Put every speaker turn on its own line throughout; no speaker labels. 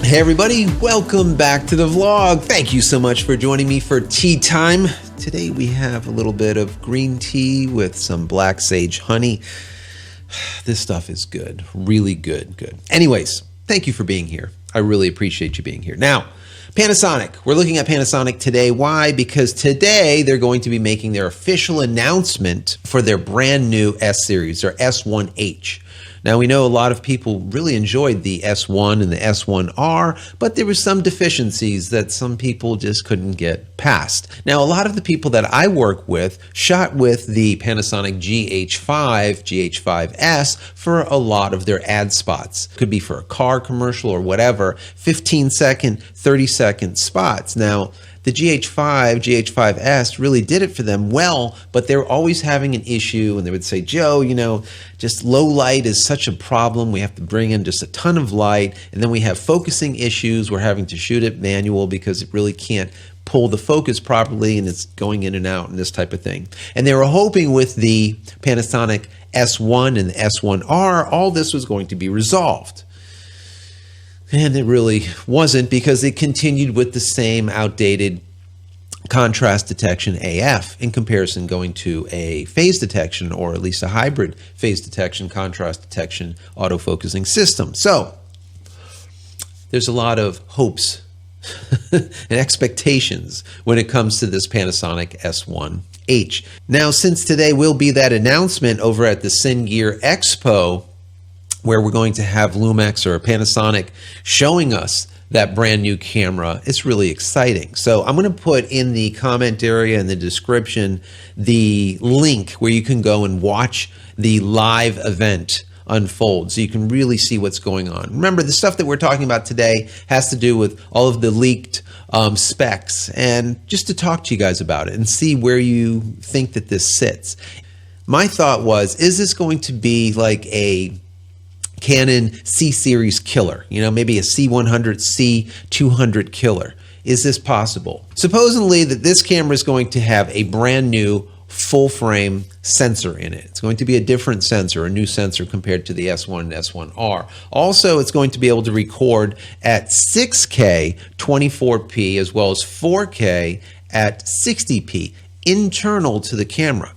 Hey everybody, welcome back to the vlog. Thank you so much for joining me for tea time. Today we have a little bit of green tea with some black sage honey. This stuff is good, really good. Anyways, thank you for being here. I really appreciate you being here. Now, Panasonic. We're looking at Panasonic today. Why? Because today they're going to be making their official announcement for their brand new S Series, or S1H. Now, we know a lot of people really enjoyed the S1 and the S1R, but there were some deficiencies that some people just couldn't get past. Now, a lot of the people that I work with shot with the Panasonic GH5, GH5S for a lot of their ad spots. Could be for a car commercial or whatever, 15-second, 30-second spots. Now, the GH5, GH5S really did it for them well, but they were always having an issue, and they would say, Joe, you know, just low light is such a problem. We have to bring in just a ton of light, and then we have focusing issues. We're having to shoot it manual because it really can't pull the focus properly, and it's going in and out and this type of thing. And they were hoping with the Panasonic S1 and the S1R, all this was going to be resolved. And it really wasn't, because it continued with the same outdated contrast detection AF in comparison going to a phase detection, or at least a hybrid phase detection, contrast detection, autofocusing system. So there's a lot of hopes and expectations when it comes to this Panasonic S1H. Now, since today will be that announcement over at the Cine Gear Expo, where we're going to have Lumix or Panasonic showing us that brand new camera, it's really exciting. So I'm going to put in the comment area and the description the link where you can go and watch the live event unfold, so you can really see what's going on. Remember, the stuff that we're talking about today has to do with all of the leaked specs, and just to talk to you guys about it and see where you think that this sits. My thought was, is this going to be like a Canon C Series killer, you know, maybe a C100, C200 killer? Is this possible? Supposedly that this camera is going to have a brand new full frame sensor in it. It's going to be a different sensor, a new sensor compared to the S1 and S1R. Also, it's going to be able to record at 6K 24p as well as 4K at 60p internal to the camera.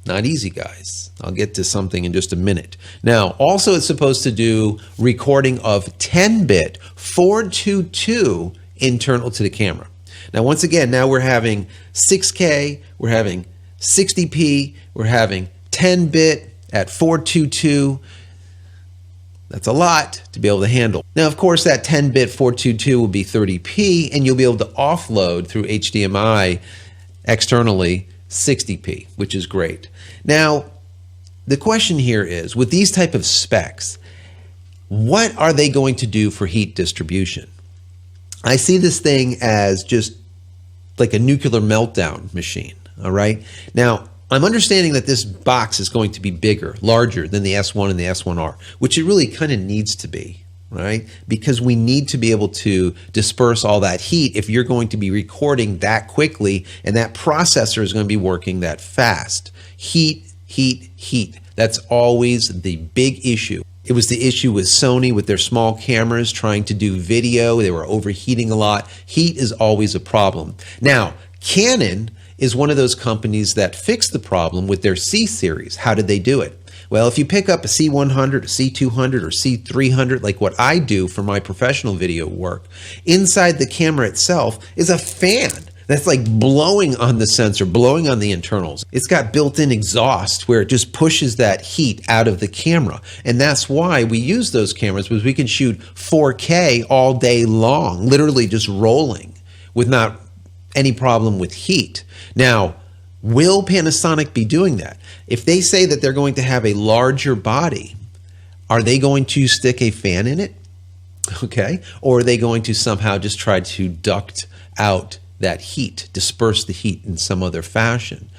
Not easy, guys. I'll get to something in just a minute. Now, also it's supposed to do recording of 10-bit 422 internal to the camera. Now, once again, now we're having 6K, we're having 60p, we're having 10-bit at 422. That's a lot to be able to handle. Now, of course, that 10-bit 422 will be 30p, and you'll be able to offload through HDMI externally 60p, which is great. Now, the question here is, with these type of specs, what are they going to do for heat distribution? I see this thing as just like a nuclear meltdown machine, all right? Now, I'm understanding that this box is going to be bigger, larger than the S1 and the S1R, which it really kind of needs to be, right? Because we need to be able to disperse all that heat if you're going to be recording that quickly, and that processor is going to be working that fast. Heat. That's always the big issue. It was the issue with Sony with their small cameras trying to do video. They were overheating a lot. Heat is always a problem. Now, Canon is one of those companies that fixed the problem with their C Series. How did they do it? Well, if you pick up a C100, a C200, or C300, like what I do for my professional video work, inside the camera itself is a fan that's like blowing on the sensor, blowing on the internals. It's got built-in exhaust where it just pushes that heat out of the camera. And that's why we use those cameras, because we can shoot 4K all day long, literally just rolling with not any problem with heat. Now, will Panasonic be doing that? If they say that they're going to have a larger body, are they going to stick a fan in it? Okay. Or are they going to somehow just try to duct out that heat, disperse the heat in some other fashion?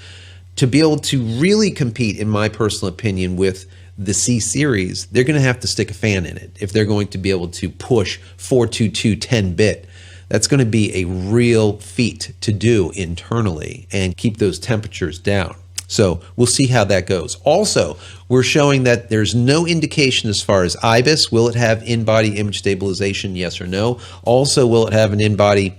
To be able to really compete, in my personal opinion, with the C Series, they're going to have to stick a fan in it if they're going to be able to push 422 10-bit. That's going to be a real feat to do internally and keep those temperatures down. So we'll see how that goes. Also, we're showing that there's no indication as far as IBIS. Will it have in-body image stabilization, yes or no? Also, will it have an in-body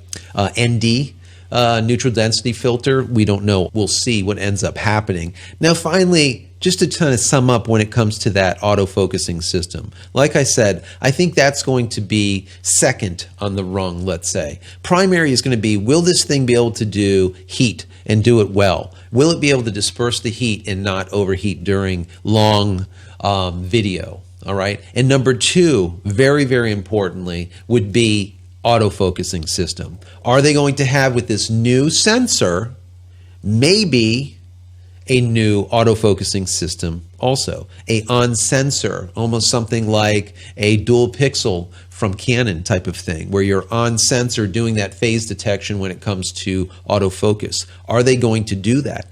ND, neutral density filter? We don't know. We'll see what ends up happening. Now, finally, just to kind of sum up when it comes to that autofocusing system. Like I said, I think that's going to be second on the rung, let's say. Primary is going to be, will this thing be able to do heat and do it well? Will it be able to disperse the heat and not overheat during long video? All right. And number two, very, very importantly, would be autofocusing system. Are they going to have, with this new sensor, maybe a new autofocusing system also? A on sensor, almost something like a dual pixel from Canon type of thing, where you're on sensor doing that phase detection when it comes to autofocus. Are they going to do that?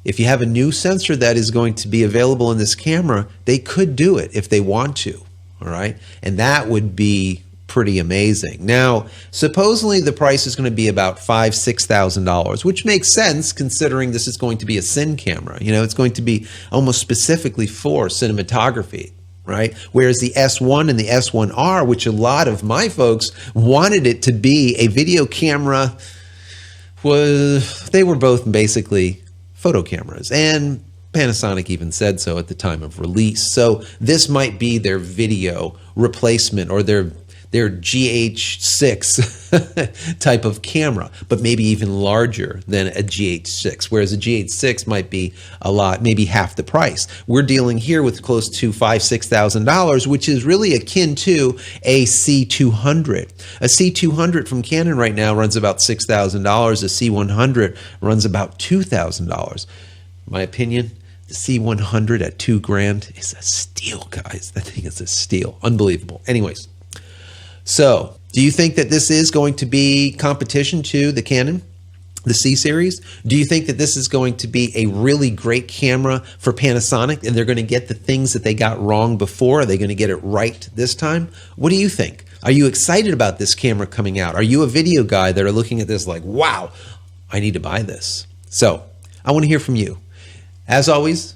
If you have a new sensor that is going to be available in this camera, they could do it if they want to, all right? And that would be pretty amazing. Now, supposedly the price is going to be about $5,000–$6,000, which makes sense considering this is going to be a cine camera. You know, it's going to be almost specifically for cinematography, right? Whereas the S1 and the S1R, which a lot of my folks wanted it to be a video camera, they were both basically photo cameras, and Panasonic even said so at the time of release. So this might be their video replacement, or their GH6 type of camera, but maybe even larger than a GH6, whereas a GH6 might be a lot, maybe half the price. We're dealing here with close to $5,000–$6,000, which is really akin to a C200. A C200 from Canon right now runs about $6,000. A C100 runs about $2,000. My opinion, the C100 at $2,000 is a steal, guys. That thing is a steal. Unbelievable. Anyways. So, do you think that this is going to be competition to the Canon, the C Series? Do you think that this is going to be a really great camera for Panasonic, and they're going to get the things that they got wrong before? Are they going to get it right this time? What do you think? Are you excited about this camera coming out? Are you a video guy that are looking at this like, wow, I need to buy this? So, I want to hear from you. As always,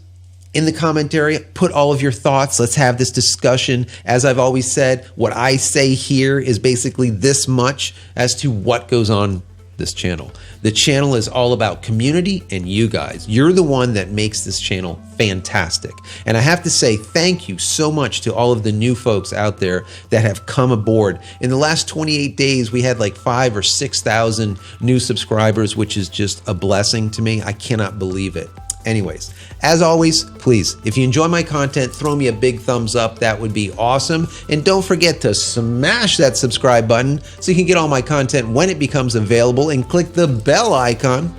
in the comment area, put all of your thoughts. Let's have this discussion. As I've always said, what I say here is basically this much as to what goes on this channel. The channel is all about community and you guys. You're the one that makes this channel fantastic. And I have to say thank you so much to all of the new folks out there that have come aboard. In the last 28 days, we had like 5,000 or 6,000 new subscribers, which is just a blessing to me. I cannot believe it. Anyways, as always, please, if you enjoy my content, throw me a big thumbs up. That would be awesome. And don't forget to smash that subscribe button so you can get all my content when it becomes available, and click the bell icon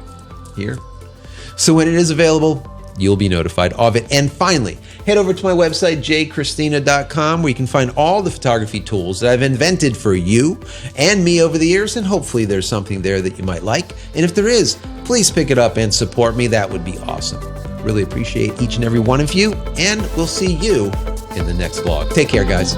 here. So when it is available, you'll be notified of it. And finally, head over to my website, JCristina.com, where you can find all the photography tools that I've invented for you and me over the years, and hopefully there's something there that you might like. And if there is, please pick it up and support me. That would be awesome. Really appreciate each and every one of you, and we'll see you in the next vlog. Take care, guys.